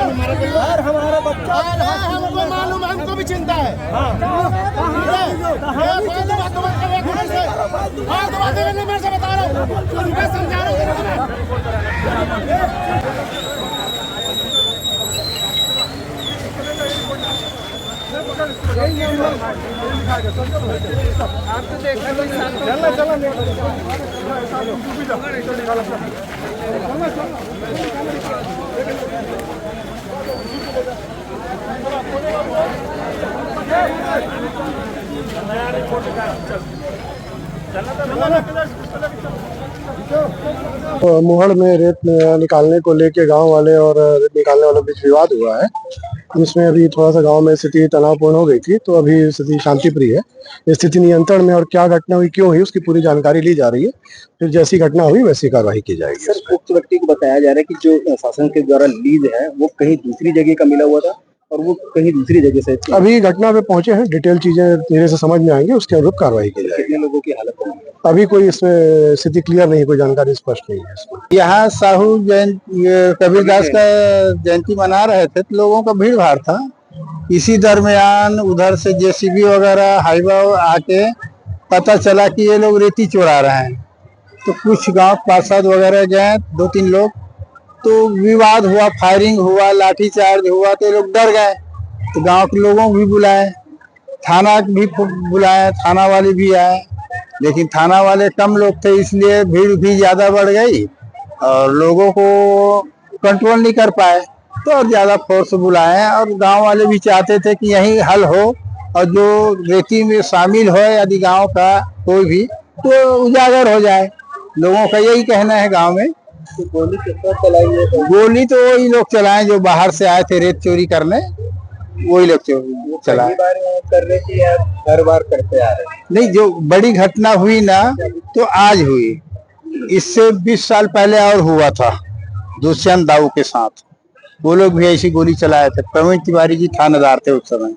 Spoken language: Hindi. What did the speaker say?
हमारा बच्चा हमको मालूम है, हमको भी चिंता है। मैं से बता रहा हूँ, मैं समझा रहा हूँ। मोहड़ में रेत निकालने को लेके गांव वाले और रेत निकालने वालों के बीच विवाद हुआ है। इसमें अभी थोड़ा सा गांव में स्थिति तनावपूर्ण हो गई थी, तो अभी स्थिति शांति प्रिय है। स्थिति नियंत्रण में और क्या घटना हुई, क्यों हुई, उसकी पूरी जानकारी ली जा रही है। फिर जैसी घटना हुई वैसी कार्रवाई की जाएगी। सर, उक्त व्यक्ति को बताया जा रहा है कि जो शासन के द्वारा लीज है वो कहीं दूसरी जगह का मिला हुआ था और वो कहीं दूसरी जगह से। अभी घटना पे पहुंचे हैं, डिटेल चीजें धीरे से समझ में आएंगे, उसके अनुरूप कार्रवाई की जाएगी। कितने लोगों की हालत है? अभी कोई इसमें स्थिति क्लियर नहीं, कोई जानकारी स्पष्ट नहीं है इसमें। यहाँ साहू कबीरदास का जयंती मना रहे थे, तो लोगों का भीड़ भाड़ था। इसी दरमियान उधर से जेसीबी वगैरह हाईवा आके पता चला कि ये लोग रेती चुरा रहे हैं, तो कुछ गांव पार्षद वगैरह गए, 2-3 लोग, तो विवाद हुआ, फायरिंग हुआ, लाठीचार्ज हुआ, तो ये लोग डर गए। तो गांव के लोगों को भी बुलाए, थाना भी बुलाए, थाना वाले भी आए, लेकिन थाना वाले कम लोग थे, इसलिए भीड़ भी ज्यादा बढ़ गई और लोगों को कंट्रोल नहीं कर पाए, तो और ज्यादा फोर्स बुलाए। और गांव वाले भी चाहते थे कि यही हल हो और जो रेती में शामिल हो यदि गांव का कोई भी, तो उजागर हो जाए। लोगों का यही कहना है गांव में। तो गोली कितना चलाई है? गोली तो वही लोग चलाए जो बाहर से आए थे रेत चोरी करने, वही लोग चलाए। कर रहे थे या हर बार करते आ रहे? नहीं, जो बड़ी घटना हुई ना तो आज हुई, इससे 20 साल पहले और हुआ था दुष्यंत दाऊ के साथ। वो लोग भी ऐसी गोली चलाए थे। प्रवीण तिवारी जी थानेदार थे उस समय।